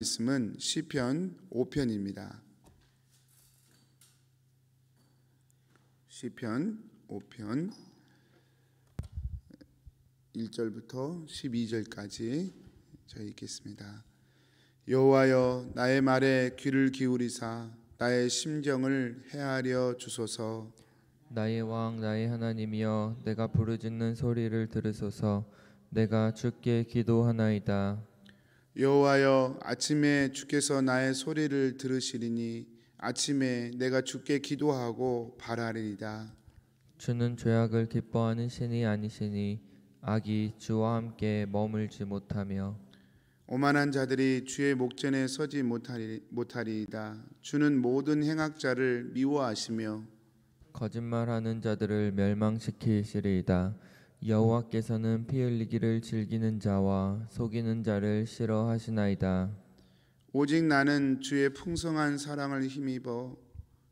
말씀은 시편 5편입니다. 시편 5편 1절부터 12절까지 저희 읽겠습니다. 여호와여, 나의 말에 귀를 기울이사 나의 심정을 헤아려 주소서. 나의 왕 나의 하나님이여, 내가 부르짖는 소리를 들으소서. 내가 주께 기도하나이다. 여호와여, 아침에 주께서 나의 소리를 들으시리니 아침에 내가 주께 기도하고 바라리이다. 주는 죄악을 기뻐하는 신이 아니시니 악이 주와 함께 머물지 못하며 오만한 자들이 주의 목전에 서지 못하리이다. 주는 모든 행악자를 미워하시며 거짓말하는 자들을 멸망시키시리이다. 여호와께서는 피 흘리기를 즐기는 자와 속이는 자를 싫어하시나이다. 오직 나는 주의 풍성한 사랑을 힘입어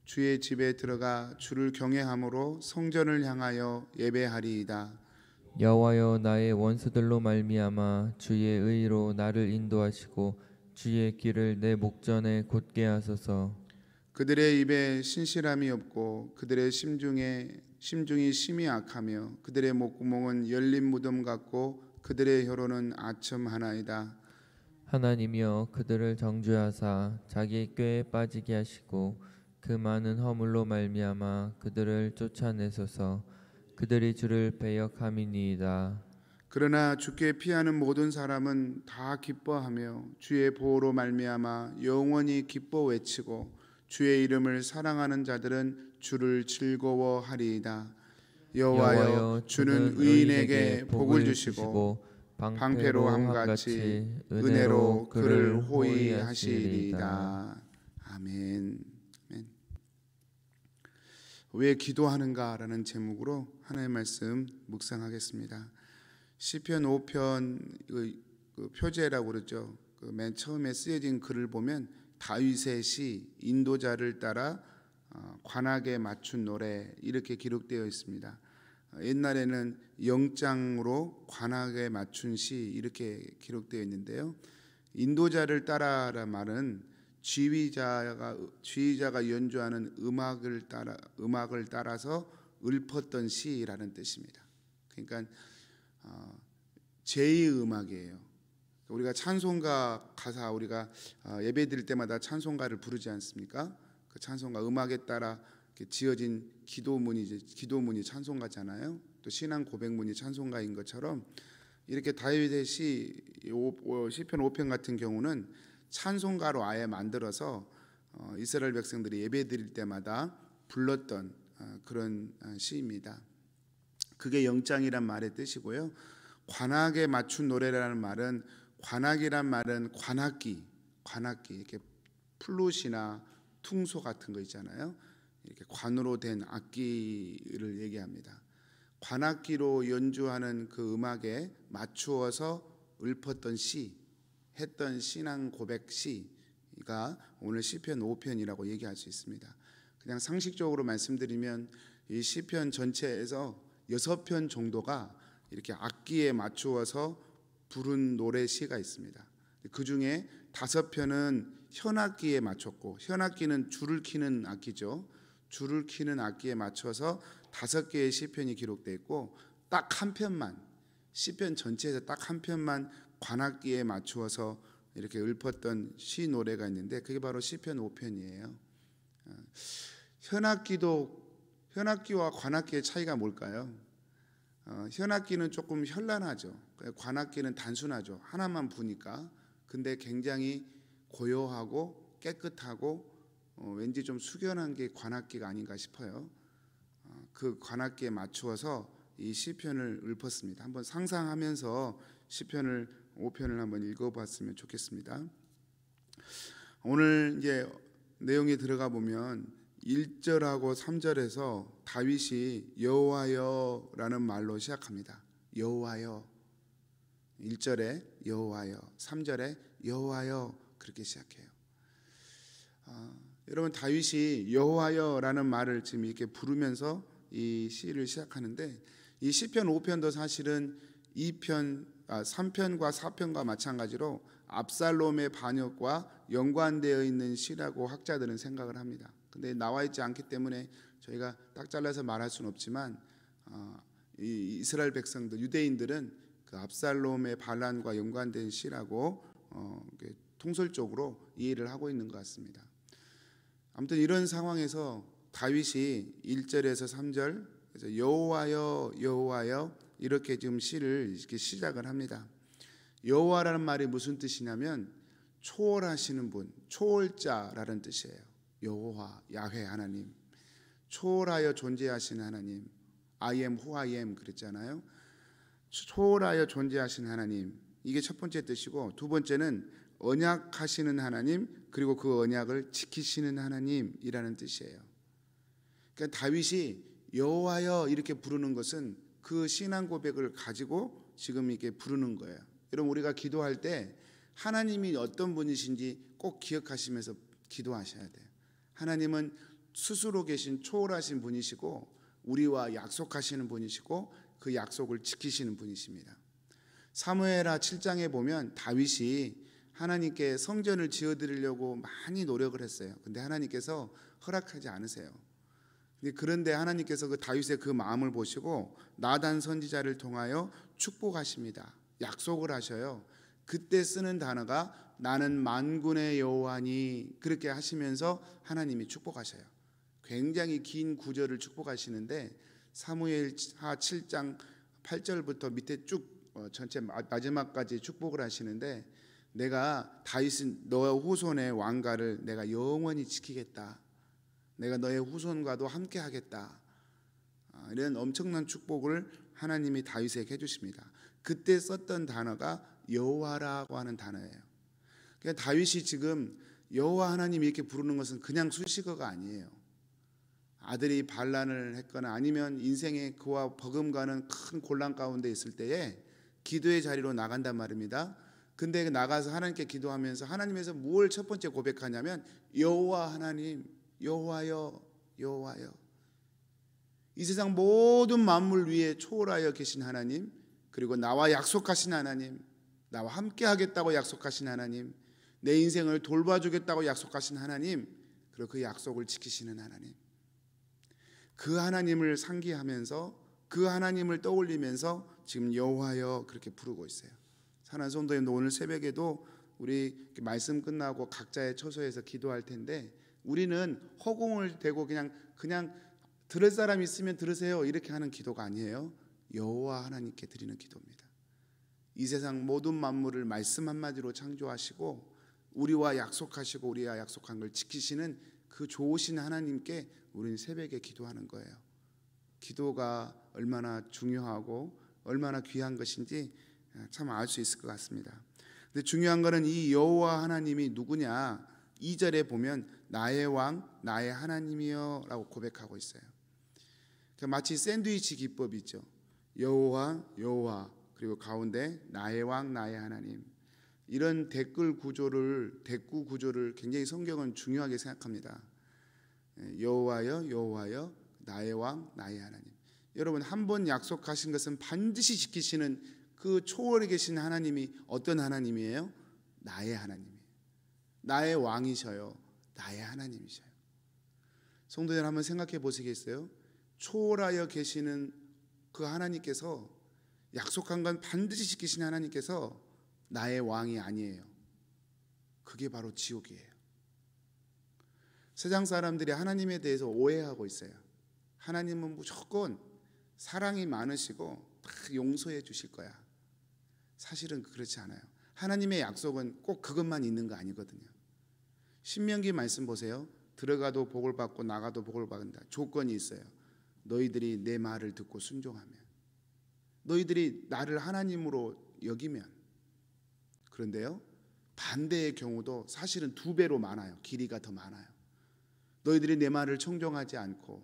주의 집에 들어가 주를 경외함으로 성전을 향하여 예배하리이다. 여호와여, 나의 원수들로 말미암아 주의 의로 나를 인도하시고 주의 길을 내 목전에 곧게 하소서. 그들의 입에 신실함이 없고 그들의 심중이 심히 악하며 그들의 목구멍은 열린 무덤 같고 그들의 혀로는 아첨 하나이다. 하나님이여, 그들을 정죄하사 자기 꾀에 빠지게 하시고 그 많은 허물로 말미암아 그들을 쫓아내소서. 그들이 주를 배역함이니이다. 그러나 주께 피하는 모든 사람은 다 기뻐하며 주의 보호로 말미암아 영원히 기뻐 외치고 주의 이름을 사랑하는 자들은 주를 즐거워하리이다. 여호와여, 주는 의인에게 복을 주시고 방패로 함같이 은혜로 그를 호위하시리이다. 아멘. 아멘. 왜 기도하는가라는 제목으로 하나님의 말씀 묵상하겠습니다. 시편 5편 그 표제라고 그러죠. 그 맨 처음에 쓰여진 글을 보면 다윗의 시, 인도자를 따라 관악에 맞춘 노래 이렇게 기록되어 있습니다. 옛날에는 영장으로 관악에 맞춘 시 이렇게 기록되어 있는데요. 인도자를 따라라는 말은 지휘자가 연주하는 음악을 따라서 읊었던 시라는 뜻입니다. 그러니까 제2의 음악이에요. 우리가 찬송가 가사 우리가 예배 드릴 때마다 찬송가를 부르지 않습니까? 그 찬송가 음악에 따라 지어진 기도문이 찬송가잖아요. 또 신앙 고백문이 찬송가인 것처럼 이렇게 다윗의 시편 5편 같은 경우는 찬송가로 아예 만들어서 이스라엘 백성들이 예배 드릴 때마다 불렀던 그런 시입니다. 그게 영장이란 말의 뜻이고요. 관악에 맞춘 노래라는 말은 관악이란 말은 관악기 이렇게 플룻이나 퉁소 같은 거 있잖아요. 이렇게 관으로 된 악기를 얘기합니다. 관악기로 연주하는 그 음악에 맞추어서 읊었던 시, 했던 신앙 고백 시가 오늘 시편 5편이라고 얘기할 수 있습니다. 그냥 상식적으로 말씀드리면 이 시편 전체에서 6편 정도가 이렇게 악기에 맞추어서 부른 노래 시가 있습니다. 그 중에 5편은 현악기에 맞췄고, 현악기는 줄을 키는 악기죠. 줄을 키는 악기에 맞춰서 5개의 시편이 기록되어 있고, 딱 한 편만, 시편 전체에서 딱 한 편만 관악기에 맞추어서 이렇게 읊었던 시 노래가 있는데 그게 바로 시편 5편이에요. 현악기와 관악기의 차이가 뭘까요? 현악기는 조금 현란하죠. 관악기는 단순하죠. 하나만 부니까. 근데 굉장히 고요하고 깨끗하고 왠지 좀 숙연한 게 관악기가 아닌가 싶어요. 그 관악기에 맞추어서 이 시편을 읊었습니다. 한번 상상하면서 시편을 5편을 한번 읽어봤으면 좋겠습니다. 오늘 이제 내용에 들어가 보면 1절하고 3절에서 다윗이 여호와여라는 말로 시작합니다. 여호와여. 1절에 여호와여, 3절에 여호와여 그렇게 시작해요. 여러분, 다윗이 여호와여라는 말을 지금 이렇게 부르면서 이 시를 시작하는데, 이 시편 5편도 사실은 3편과 4편과 마찬가지로 압살롬의 반역과 연관되어 있는 시라고 학자들은 생각을 합니다. 근데 나와 있지 않기 때문에 저희가 딱 잘라서 말할 수는 없지만 이 이스라엘 백성들, 유대인들은 그 압살롬의 반란과 연관된 시라고 통설적으로 이해를 하고 있는 것 같습니다. 아무튼 이런 상황에서 다윗이 1절에서 3절 그래서 여호와여 여호와여 이렇게 지금 시를 이렇게 시작을 합니다. 여호와라는 말이 무슨 뜻이냐면 초월하시는 분, 초월자라는 뜻이에요. 여호와, 야훼 하나님, 초월하여 존재하시는 하나님, I am who I am 그랬잖아요. 초월하여 존재하시는 하나님, 이게 첫 번째 뜻이고, 두 번째는 언약하시는 하나님, 그리고 그 언약을 지키시는 하나님이라는 뜻이에요. 그러니까 다윗이 여호와여 이렇게 부르는 것은 그 신앙 고백을 가지고 지금 이렇게 부르는 거예요. 여러분, 우리가 기도할 때 하나님이 어떤 분이신지 꼭 기억하시면서 기도하셔야 돼요. 하나님은 스스로 계신 초월하신 분이시고 우리와 약속하시는 분이시고 그 약속을 지키시는 분이십니다. 사무엘하 7장에 보면 다윗이 하나님께 성전을 지어드리려고 많이 노력을 했어요. 근데 하나님께서 허락하지 않으세요. 그런데 하나님께서 그 다윗의 그 마음을 보시고 나단 선지자를 통하여 축복하십니다. 약속을 하셔요. 그때 쓰는 단어가 나는 만군의 여호와니, 그렇게 하시면서 하나님이 축복하셔요. 굉장히 긴 구절을 축복하시는데 사무엘하 7장 8절부터 밑에 쭉 전체 마지막까지 축복을 하시는데, 내가 다윗은 너의 후손의 왕가를 내가 영원히 지키겠다, 내가 너의 후손과도 함께 하겠다, 이런 엄청난 축복을 하나님이 다윗에게 해주십니다. 그때 썼던 단어가 여호와라고 하는 단어예요. 그러니까 다윗이 지금 여호와 하나님 이렇게 부르는 것은 그냥 수식어가 아니에요. 아들이 반란을 했거나 아니면 인생에 그와 버금가는 큰 곤란 가운데 있을 때에 기도의 자리로 나간단 말입니다. 근데 나가서 하나님께 기도하면서 하나님에서 뭘 첫 번째 고백하냐면 여호와 하나님, 여호와여 여호와여, 이 세상 모든 만물 위에 초월하여 계신 하나님, 그리고 나와 약속하신 하나님, 나와 함께 하겠다고 약속하신 하나님, 내 인생을 돌봐주겠다고 약속하신 하나님, 그리고 그 약속을 지키시는 하나님, 그 하나님을 상기하면서 그 하나님을 떠올리면서 지금 여호와여 그렇게 부르고 있어요. 사랑하는 성도님들, 오늘 새벽에도 우리 말씀 끝나고 각자의 처소에서 기도할 텐데, 우리는 허공을 대고 그냥 들을 사람 있으면 들으세요 이렇게 하는 기도가 아니에요. 여호와 하나님께 드리는 기도입니다. 이 세상 모든 만물을 말씀 한마디로 창조하시고 우리와 약속하시고 우리와 약속한 걸 지키시는 그 좋으신 하나님께 우리는 새벽에 기도하는 거예요. 기도가 얼마나 중요하고 얼마나 귀한 것인지 참 알 수 있을 것 같습니다. 근데 중요한 거는 이 여호와 하나님이 누구냐? 2절에 보면 나의 왕, 나의 하나님이여 라고 고백하고 있어요. 마치 샌드위치 기법이죠. 여호와, 여호와, 그리고 가운데 나의 왕, 나의 하나님. 이런 대꾸 구조를 굉장히 성경은 중요하게 생각합니다. 여호와여, 여호와여, 나의 왕, 나의 하나님. 여러분, 한 번 약속하신 것은 반드시 지키시는 그 초월에 계신 하나님이 어떤 하나님이에요? 나의 하나님이에요. 나의 왕이셔요. 나의 하나님이셔요. 성도들 한번 생각해 보시겠어요? 초월하여 계시는 그 하나님께서, 약속한 건 반드시 지키신 하나님께서 나의 왕이 아니에요. 그게 바로 지옥이에요. 세상 사람들이 하나님에 대해서 오해하고 있어요. 하나님은 무조건 사랑이 많으시고 다 용서해 주실 거야. 사실은 그렇지 않아요. 하나님의 약속은 꼭 그것만 있는 거 아니거든요. 신명기 말씀 보세요. 들어가도 복을 받고 나가도 복을 받는다. 조건이 있어요. 너희들이 내 말을 듣고 순종하면, 너희들이 나를 하나님으로 여기면. 그런데요, 반대의 경우도 사실은 2배로 많아요. 길이가 더 많아요. 너희들이 내 말을 청종하지 않고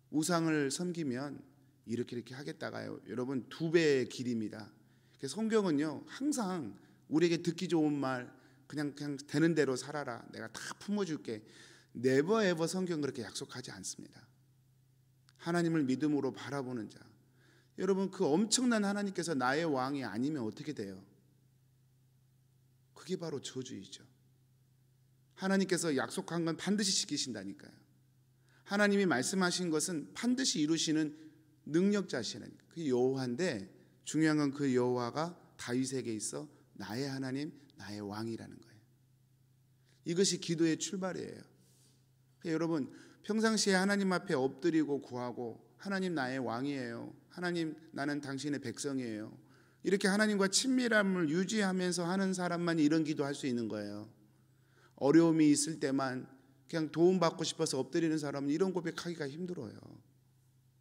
우상을 섬기면 이렇게 하겠다가요, 여러분 2배의 길입니다. 성경은요 항상 우리에게 듣기 좋은 말, 그냥 되는 대로 살아라, 내가 다 품어줄게, 네버 에버 성경 그렇게 약속하지 않습니다. 하나님을 믿음으로 바라보는 자, 여러분 그 엄청난 하나님께서 나의 왕이 아니면 어떻게 돼요? 그게 바로 저주이죠. 하나님께서 약속한 건 반드시 지키신다니까요. 하나님이 말씀하신 것은 반드시 이루시는 능력자시라니까. 그 여호와인데 중요한 건 그 여호와가 다윗에게 있어 나의 하나님, 나의 왕이라는 거예요. 이것이 기도의 출발이에요. 여러분, 평상시에 하나님 앞에 엎드리고 구하고 하나님 나의 왕이에요. 하나님 나는 당신의 백성이에요. 이렇게 하나님과 친밀함을 유지하면서 하는 사람만 이런 기도할 수 있는 거예요. 어려움이 있을 때만 그냥 도움받고 싶어서 엎드리는 사람은 이런 고백하기가 힘들어요.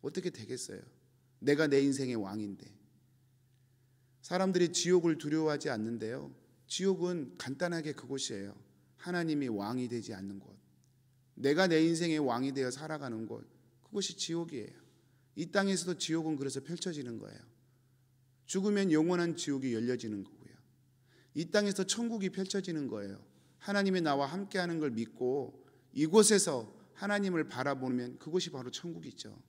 어떻게 되겠어요? 내가 내 인생의 왕인데. 사람들이 지옥을 두려워하지 않는데요, 지옥은 간단하게 그곳이에요. 하나님이 왕이 되지 않는 곳, 내가 내 인생의 왕이 되어 살아가는 곳, 그것이 지옥이에요. 이 땅에서도 지옥은 그래서 펼쳐지는 거예요. 죽으면 영원한 지옥이 열려지는 거고요, 이 땅에서 천국이 펼쳐지는 거예요. 하나님이 나와 함께하는 걸 믿고 이곳에서 하나님을 바라보면 그것이 바로 천국이죠.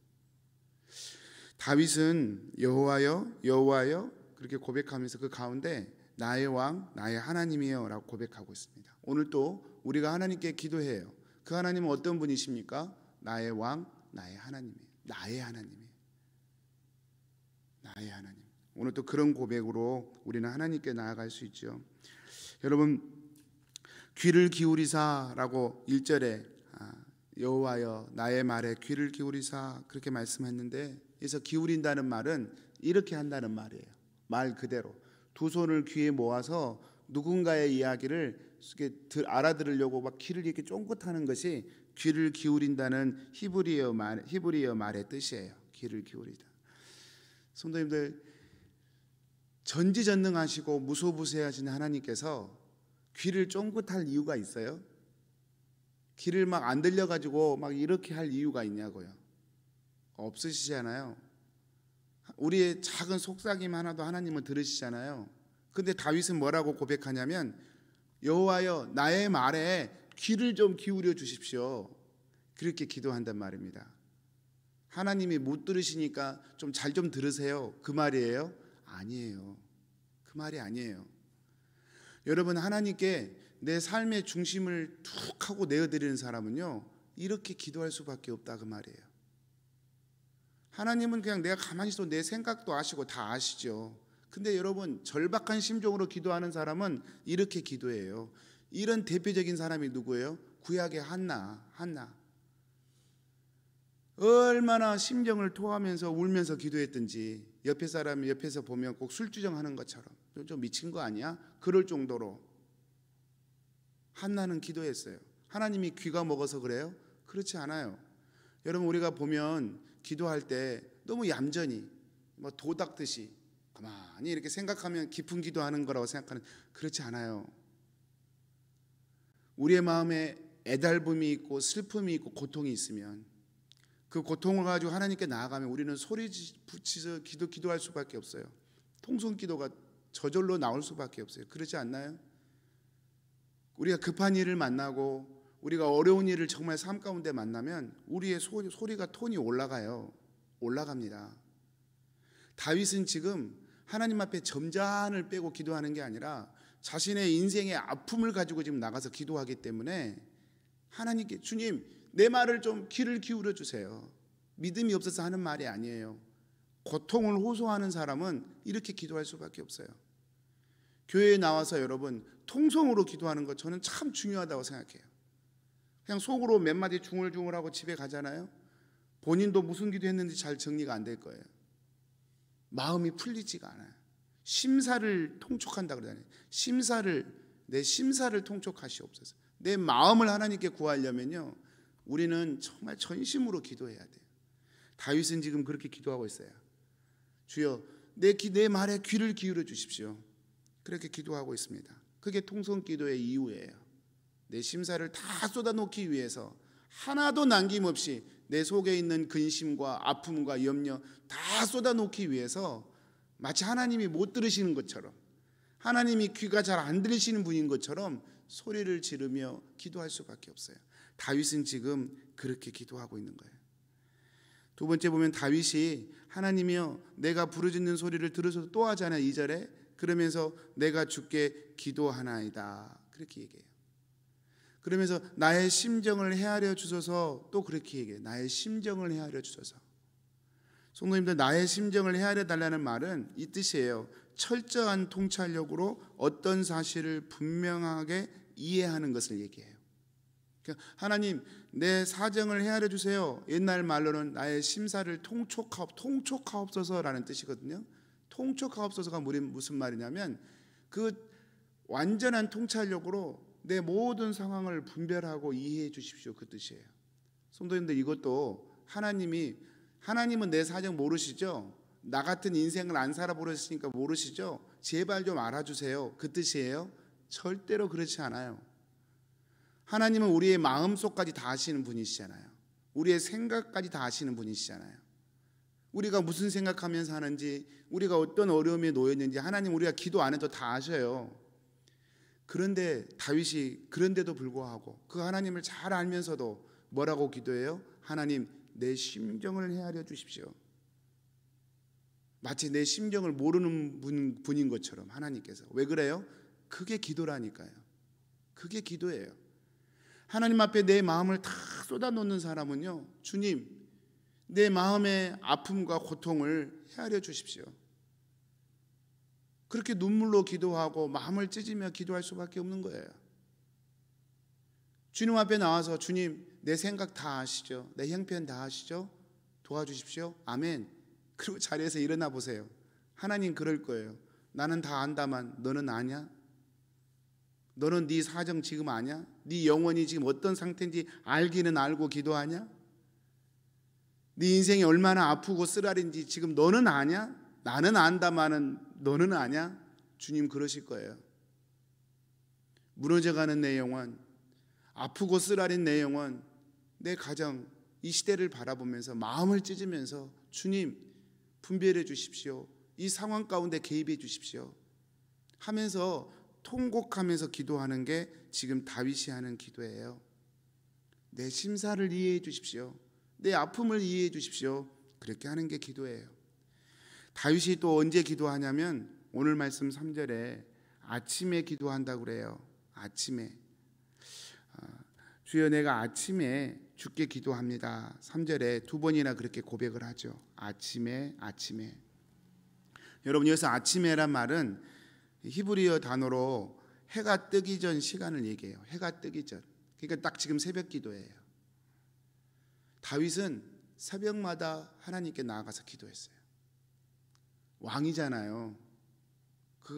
다윗은 여호와여 여호와여 그렇게 고백하면서 그 가운데 나의 왕 나의 하나님이여 라고 고백하고 있습니다. 오늘 또 우리가 하나님께 기도해요. 그 하나님은 어떤 분이십니까? 나의 왕 나의 하나님이에요. 나의 하나님이에요. 나의 하나님. 오늘 또 그런 고백으로 우리는 하나님께 나아갈 수 있죠. 여러분, 귀를 기울이사라고 1절에 여호와여 나의 말에 귀를 기울이사 그렇게 말씀했는데, 그래서 기울인다는 말은 이렇게 한다는 말이에요. 말 그대로 두 손을 귀에 모아서 누군가의 이야기를 알아들으려고 막 귀를 이렇게 쫑긋하는 것이 귀를 기울인다는 히브리어 말의 뜻이에요. 귀를 기울이다. 성도님들, 전지전능하시고 무소부재하신 하나님께서 귀를 쫑긋할 이유가 있어요? 귀를 막 안 들려가지고 막 이렇게 할 이유가 있냐고요? 없으시잖아요. 우리의 작은 속삭임 하나도 하나님은 들으시잖아요. 근데 다윗은 뭐라고 고백하냐면 여호와여 나의 말에 귀를 좀 기울여 주십시오. 그렇게 기도한단 말입니다. 하나님이 못 들으시니까 좀 잘 좀 들으세요, 그 말이에요? 아니에요. 그 말이 아니에요. 여러분, 하나님께 내 삶의 중심을 툭 하고 내어드리는 사람은요 이렇게 기도할 수밖에 없다, 그 말이에요. 하나님은 그냥 내가 가만히 있어도 내 생각도 아시고 다 아시죠. 근데 여러분, 절박한 심정으로 기도하는 사람은 이렇게 기도해요. 이런 대표적인 사람이 누구예요? 구약의 한나. 얼마나 심정을 토하면서 울면서 기도했든지 옆에 사람이 옆에서 보면 꼭 술주정하는 것처럼 좀 미친 거 아니야? 그럴 정도로 한나는 기도했어요. 하나님이 귀가 먹어서 그래요? 그렇지 않아요. 여러분, 우리가 보면 기도할 때 너무 얌전히 뭐 도닥듯이 가만히 이렇게 생각하면 깊은 기도하는 거라고 생각하는, 그렇지 않아요. 우리의 마음에 애달픔이 있고 슬픔이 있고 고통이 있으면 그 고통을 가지고 하나님께 나아가면 우리는 소리 붙이서 기도할 수밖에 없어요. 통성 기도가 저절로 나올 수밖에 없어요. 그렇지 않나요? 우리가 급한 일을 만나고 우리가 어려운 일을 정말 삶 가운데 만나면 우리의 소리가 톤이 올라갑니다. 다윗은 지금 하나님 앞에 점잔을 빼고 기도하는 게 아니라 자신의 인생의 아픔을 가지고 지금 나가서 기도하기 때문에 하나님께 주님 내 말을 좀 귀를 기울여 주세요. 믿음이 없어서 하는 말이 아니에요. 고통을 호소하는 사람은 이렇게 기도할 수밖에 없어요. 교회에 나와서 여러분 통성으로 기도하는 것 저는 참 중요하다고 생각해요. 그냥 속으로 몇 마디 중얼중얼하고 집에 가잖아요. 본인도 무슨 기도했는지 잘 정리가 안 될 거예요. 마음이 풀리지가 않아요. 심사를 통촉한다 그러잖아요. 내 심사를 통촉하시옵소서. 내 마음을 하나님께 구하려면요 우리는 정말 전심으로 기도해야 돼요. 다윗은 지금 그렇게 기도하고 있어요. 주여 내 말에 귀를 기울여 주십시오. 그렇게 기도하고 있습니다. 그게 통성기도의 이유예요. 내 심사를 다 쏟아놓기 위해서 하나도 남김없이 내 속에 있는 근심과 아픔과 염려 다 쏟아놓기 위해서 마치 하나님이 못 들으시는 것처럼, 하나님이 귀가 잘 안 들리시는 분인 것처럼 소리를 지르며 기도할 수밖에 없어요. 다윗은 지금 그렇게 기도하고 있는 거예요. 두 번째 보면 다윗이 하나님이여 내가 부르짖는 소리를 들으셔서 또 하잖아요. 2절에 그러면서 내가 주께 기도하나이다. 그렇게 얘기해요. 그러면서 나의 심정을 헤아려 주소서. 또 그렇게 얘기해요. 나의 심정을 헤아려 주소서. 성도님들, 나의 심정을 헤아려 달라는 말은 이 뜻이에요. 철저한 통찰력으로 어떤 사실을 분명하게 이해하는 것을 얘기해요. 그러니까 하나님, 내 사정을 헤아려 주세요. 옛날 말로는 나의 심사를 통촉하옵소서라는 뜻이거든요. 통촉하옵소서가 무슨 말이냐면 그 완전한 통찰력으로 내 모든 상황을 분별하고 이해해 주십시오, 그 뜻이에요. 성도님들, 이것도 하나님은 내 사정 모르시죠? 나 같은 인생을 안 살아보셨으니까 모르시죠? 제발 좀 알아주세요, 그 뜻이에요. 절대로 그렇지 않아요. 하나님은 우리의 마음속까지 다 아시는 분이시잖아요. 우리의 생각까지 다 아시는 분이시잖아요. 우리가 무슨 생각하면서 하는지, 우리가 어떤 어려움에 놓였는지 하나님 우리가 기도 안 해도 다 아셔요. 그런데 다윗이 그런데도 불구하고 그 하나님을 잘 알면서도 뭐라고 기도해요? 하나님, 내 심정을 헤아려 주십시오. 마치 내 심정을 모르는 분인 것처럼 하나님께서. 왜 그래요? 그게 기도라니까요. 그게 기도예요. 하나님 앞에 내 마음을 다 쏟아놓는 사람은요, 주님, 내 마음의 아픔과 고통을 헤아려 주십시오. 그렇게 눈물로 기도하고 마음을 찢으며 기도할 수밖에 없는 거예요. 주님 앞에 나와서 주님, 내 생각 다 아시죠? 내 형편 다 아시죠? 도와주십시오. 아멘. 그리고 자리에서 일어나 보세요. 하나님 그럴 거예요. 나는 다 안다만 너는 아냐? 너는 네 사정 지금 아냐? 네 영혼이 지금 어떤 상태인지 알기는 알고 기도하냐? 네 인생이 얼마나 아프고 쓰라린지 지금 너는 아냐? 나는 안다마는 너는 아냐? 주님 그러실 거예요. 무너져가는 내 영혼, 아프고 쓰라린 내 영혼, 내 가정, 이 시대를 바라보면서 마음을 찢으면서 주님 분별해 주십시오. 이 상황 가운데 개입해 주십시오 하면서 통곡하면서 기도하는 게 지금 다윗이 하는 기도예요. 내 심사를 이해해 주십시오. 내 아픔을 이해해 주십시오. 그렇게 하는 게 기도예요. 다윗이 또 언제 기도하냐면 오늘 말씀 3절에 아침에 기도한다고 그래요. 아침에. 주여, 내가 아침에 주께 기도합니다. 3절에 두 번이나 그렇게 고백을 하죠. 아침에. 여러분, 여기서 아침에란 말은 히브리어 단어로 해가 뜨기 전 시간을 얘기해요. 해가 뜨기 전. 그러니까 딱 지금 새벽 기도예요. 다윗은 새벽마다 하나님께 나아가서 기도했어요. 왕이잖아요.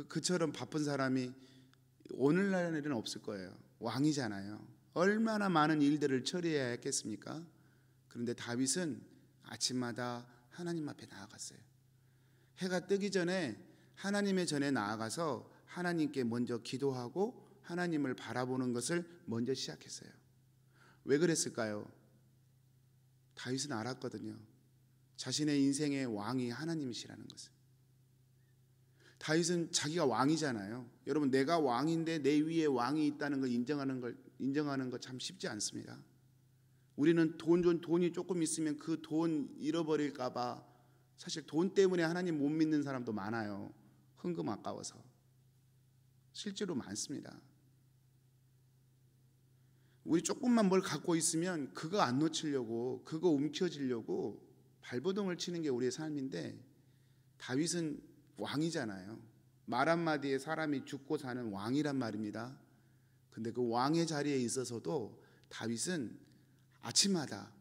그처럼 바쁜 사람이 오늘날에는 없을 거예요. 왕이잖아요. 얼마나 많은 일들을 처리해야 했겠습니까? 그런데 다윗은 아침마다 하나님 앞에 나아갔어요. 해가 뜨기 전에 하나님의 전에 나아가서 하나님께 먼저 기도하고 하나님을 바라보는 것을 먼저 시작했어요. 왜 그랬을까요? 다윗은 알았거든요. 자신의 인생의 왕이 하나님이시라는 것을. 다윗은 자기가 왕이잖아요. 여러분, 내가 왕인데 내 위에 왕이 있다는 걸 인정하는 거 참 쉽지 않습니다. 우리는 돈이 조금 있으면 그 돈 잃어버릴까 봐 사실 돈 때문에 하나님 못 믿는 사람도 많아요. 헌금 아까워서. 실제로 많습니다. 우리 조금만 뭘 갖고 있으면 그거 안 놓치려고, 그거 움켜쥐려고 발버둥을 치는 게 우리의 삶인데, 다윗은 왕이잖아요. 말 한마디에 사람이 죽고 사는 왕이란 말입니다. 근데 그 왕의 자리에 있어서도 다윗은 아침마다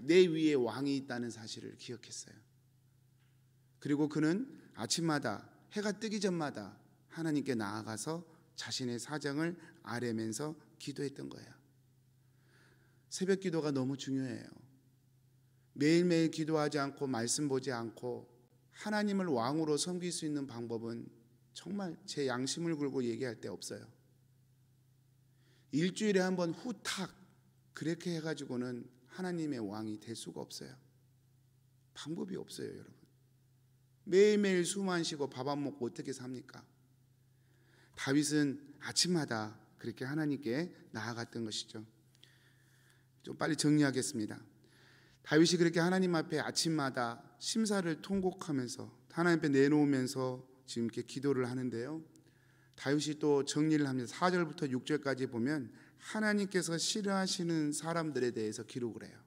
내 위에 왕이 있다는 사실을 기억했어요. 그리고 그는 아침마다 해가 뜨기 전마다 하나님께 나아가서 자신의 사정을 아뢰면서 기도했던 거예요. 새벽 기도가 너무 중요해요. 매일매일 기도하지 않고 말씀 보지 않고 하나님을 왕으로 섬길 수 있는 방법은 정말 제 양심을 걸고 얘기할 데 없어요. 일주일에 한 번 후탁 그렇게 해가지고는 하나님의 왕이 될 수가 없어요. 방법이 없어요, 여러분. 매일매일 숨 안 쉬고 밥 안 먹고 어떻게 삽니까? 다윗은 아침마다 그렇게 하나님께 나아갔던 것이죠. 좀 빨리 정리하겠습니다. 다윗이 그렇게 하나님 앞에 아침마다 심사를 통곡하면서 하나님 앞에 내놓으면서 지금 이렇게 기도를 하는데요. 다윗이 또 정리를 합니다. 4절부터 6절까지 보면 하나님께서 싫어하시는 사람들에 대해서 기록을 해요.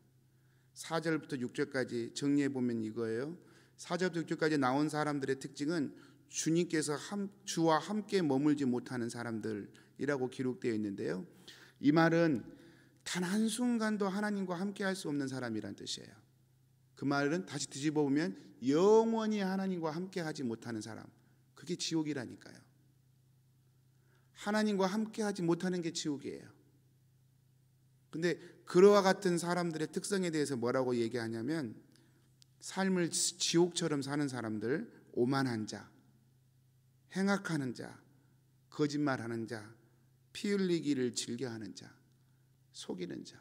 4절부터 6절까지 정리해 보면 이거예요. 4절부터 6절까지 나온 사람들의 특징은 주님께서 주와 함께 머물지 못하는 사람들이라고 기록되어 있는데요. 이 말은 단 한순간도 하나님과 함께 할 수 없는 사람이란 뜻이에요. 그 말은 다시 뒤집어 보면 영원히 하나님과 함께 하지 못하는 사람, 그게 지옥이라니까요. 하나님과 함께 하지 못하는 게 지옥이에요. 근데 그와 같은 사람들의 특성에 대해서 뭐라고 얘기하냐면 삶을 지옥처럼 사는 사람들, 오만한 자, 행악하는 자, 거짓말하는 자, 피 흘리기를 즐겨하는 자, 속이는 자,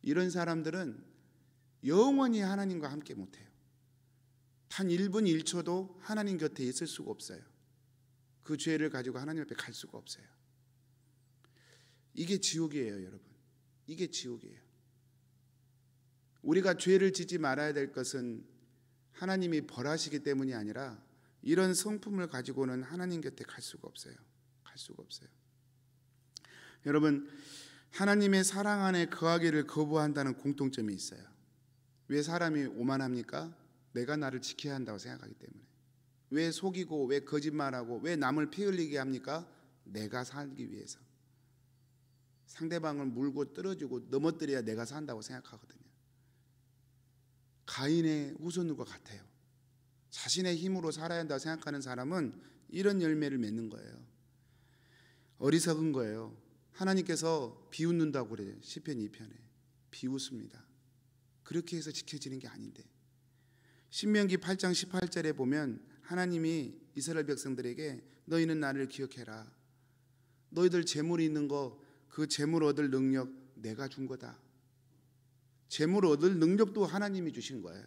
이런 사람들은 영원히 하나님과 함께 못해요. 단 1분 1초도 하나님 곁에 있을 수가 없어요. 그 죄를 가지고 하나님 앞에 갈 수가 없어요. 이게 지옥이에요, 여러분. 이게 지옥이에요. 우리가 죄를 짓지 말아야 될 것은 하나님이 벌하시기 때문이 아니라 이런 성품을 가지고는 하나님 곁에 갈 수가 없어요. 갈 수가 없어요. 여러분, 하나님의 사랑 안에 거하기를 거부한다는 공통점이 있어요. 왜 사람이 오만합니까? 내가 나를 지켜야 한다고 생각하기 때문에. 왜 속이고 왜 거짓말하고 왜 남을 피 흘리게 합니까? 내가 살기 위해서. 상대방을 물고 떨어지고 넘어뜨려야 내가 산다고 생각하거든요. 가인의 후손과 같아요. 자신의 힘으로 살아야 한다고 생각하는 사람은 이런 열매를 맺는 거예요. 어리석은 거예요. 하나님께서 비웃는다고 그래요. 시편 2편에 비웃습니다. 그렇게 해서 지켜지는 게 아닌데. 신명기 8장 18절에 보면 하나님이 이스라엘 백성들에게 너희는 나를 기억해라. 너희들 재물이 있는 거 그 재물 얻을 능력 내가 준 거다. 재물 얻을 능력도 하나님이 주신 거예요.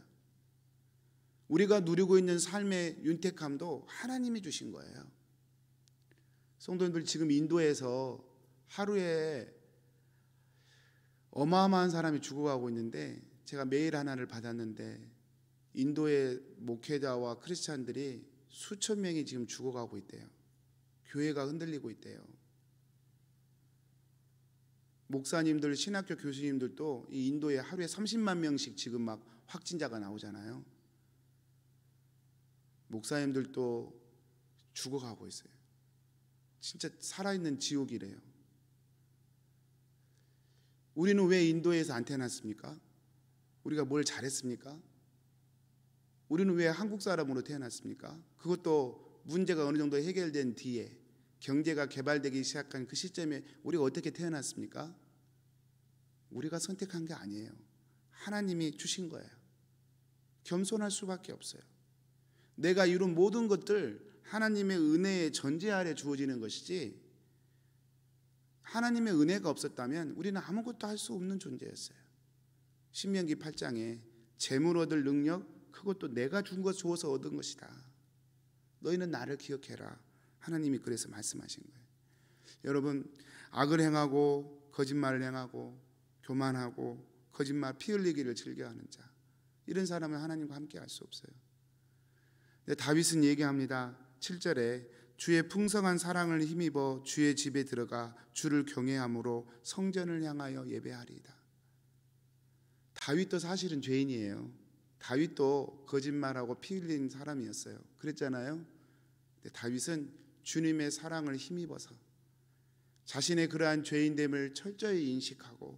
우리가 누리고 있는 삶의 윤택함도 하나님이 주신 거예요. 성도님들, 지금 인도에서 하루에 어마어마한 사람이 죽어가고 있는데 제가 메일 하나를 받았는데 인도의 목회자와 크리스찬들이 수천 명이 지금 죽어가고 있대요. 교회가 흔들리고 있대요. 목사님들, 신학교 교수님들도 이 인도에 하루에 30만 명씩 지금 막 확진자가 나오잖아요. 목사님들도 죽어가고 있어요. 진짜 살아있는 지옥이래요. 우리는 왜 인도에서 안 태어났습니까? 우리가 뭘 잘했습니까? 우리는 왜 한국 사람으로 태어났습니까? 그것도 문제가 어느 정도 해결된 뒤에, 경제가 개발되기 시작한 그 시점에 우리가 어떻게 태어났습니까? 우리가 선택한 게 아니에요. 하나님이 주신 거예요. 겸손할 수밖에 없어요. 내가 이룬 모든 것들 하나님의 은혜의 전제 아래 주어지는 것이지, 하나님의 은혜가 없었다면 우리는 아무것도 할 수 없는 존재였어요. 신명기 8장에 재물 얻을 능력, 그것도 내가 준 것 주어서 얻은 것이다. 너희는 나를 기억해라. 하나님이 그래서 말씀하신 거예요. 여러분, 악을 행하고 거짓말을 행하고 교만하고 거짓말 피 흘리기를 즐겨하는 자, 이런 사람은 하나님과 함께 할 수 없어요. 근데 다윗은 얘기합니다. 7절에 주의 풍성한 사랑을 힘입어 주의 집에 들어가 주를 경외함으로 성전을 향하여 예배하리이다. 다윗도 사실은 죄인이에요. 다윗도 거짓말하고 피 흘린 사람이었어요. 그랬잖아요. 근데 다윗은 주님의 사랑을 힘입어서 자신의 그러한 죄인됨을 철저히 인식하고,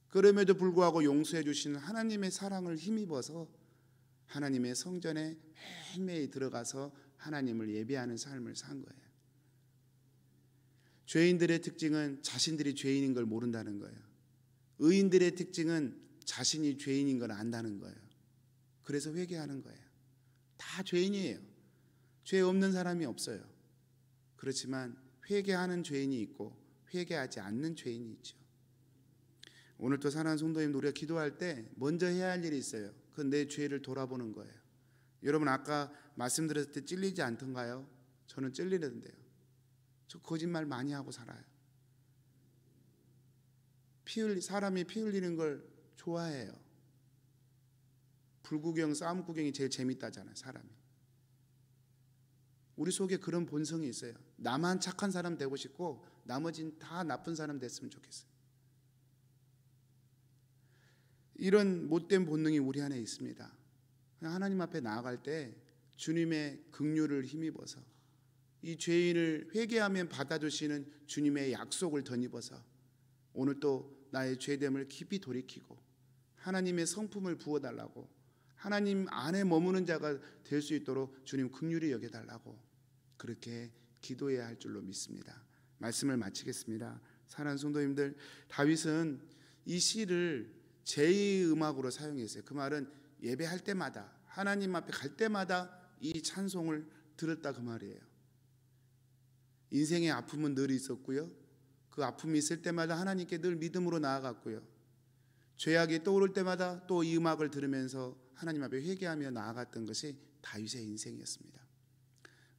그럼에도 불구하고 용서해 주시는 하나님의 사랑을 힘입어서 하나님의 성전에 매일매일 들어가서 하나님을 예배하는 삶을 산 거예요. 죄인들의 특징은 자신들이 죄인인 걸 모른다는 거예요. 의인들의 특징은 자신이 죄인인 걸 안다는 거예요. 그래서 회개하는 거예요. 다 죄인이에요. 죄 없는 사람이 없어요. 그렇지만 회개하는 죄인이 있고 회개하지 않는 죄인이 있죠. 오늘 또 사랑하는 성도님, 우리가 기도할 때 먼저 해야 할 일이 있어요. 그건 내 죄를 돌아보는 거예요. 여러분, 아까 말씀드렸을 때 찔리지 않던가요? 저는 찔리는데요. 저 거짓말 많이 하고 살아요. 사람이 피 흘리는 걸 좋아해요. 불구경, 싸움 구경이 제일 재밌다잖아요, 사람이. 우리 속에 그런 본성이 있어요. 나만 착한 사람 되고 싶고 나머진 다 나쁜 사람 됐으면 좋겠어요. 이런 못된 본능이 우리 안에 있습니다. 하나님 앞에 나아갈 때 주님의 긍휼을 힘입어서 이 죄인을 회개하면 받아주시는 주님의 약속을 덧입어서 오늘 또 나의 죄됨을 깊이 돌이키고 하나님의 성품을 부어달라고, 하나님 안에 머무는 자가 될 수 있도록 주님 긍휼히 여겨달라고 그렇게 기도해야 할 줄로 믿습니다. 말씀을 마치겠습니다. 사랑하는 성도님들, 다윗은 이 시를 제2의 음악으로 사용했어요. 그 말은 예배할 때마다, 하나님 앞에 갈 때마다 이 찬송을 들었다 그 말이에요. 인생의 아픔은 늘 있었고요, 그 아픔이 있을 때마다 하나님께 늘 믿음으로 나아갔고요, 죄악이 떠오를 때마다 또 이 음악을 들으면서 하나님 앞에 회개하며 나아갔던 것이 다윗의 인생이었습니다.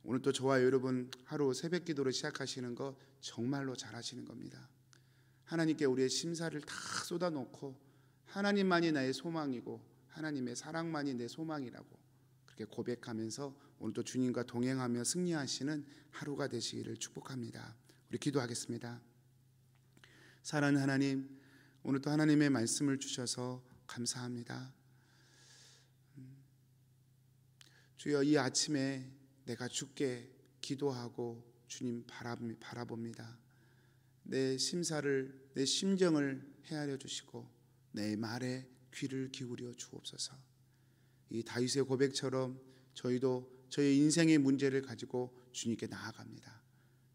오늘 또 저와 여러분 하루 새벽 기도를 시작하시는 거 정말로 잘하시는 겁니다. 하나님께 우리의 심사를 다 쏟아놓고 하나님만이 나의 소망이고 하나님의 사랑만이 내 소망이라고 그렇게 고백하면서 오늘 또 주님과 동행하며 승리하시는 하루가 되시기를 축복합니다. 우리 기도하겠습니다. 사랑하는 하나님, 오늘 또 하나님의 말씀을 주셔서 감사합니다. 주여, 이 아침에 내가 주께 기도하고 주님 바라봅니다. 내 심사를, 내 심정을 헤아려 주시고 내 말에 귀를 기울여 주옵소서. 이 다윗의 고백처럼 저희도 저의 인생의 문제를 가지고 주님께 나아갑니다.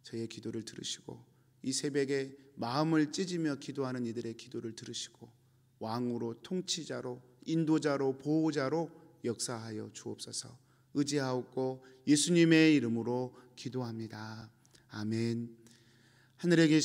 저의 기도를 들으시고 이 새벽에 마음을 찢으며 기도하는 이들의 기도를 들으시고 왕으로, 통치자로, 인도자로, 보호자로 역사하여 주옵소서. 의지하옵고 예수님의 이름으로 기도합니다. 아멘. 하늘에 계신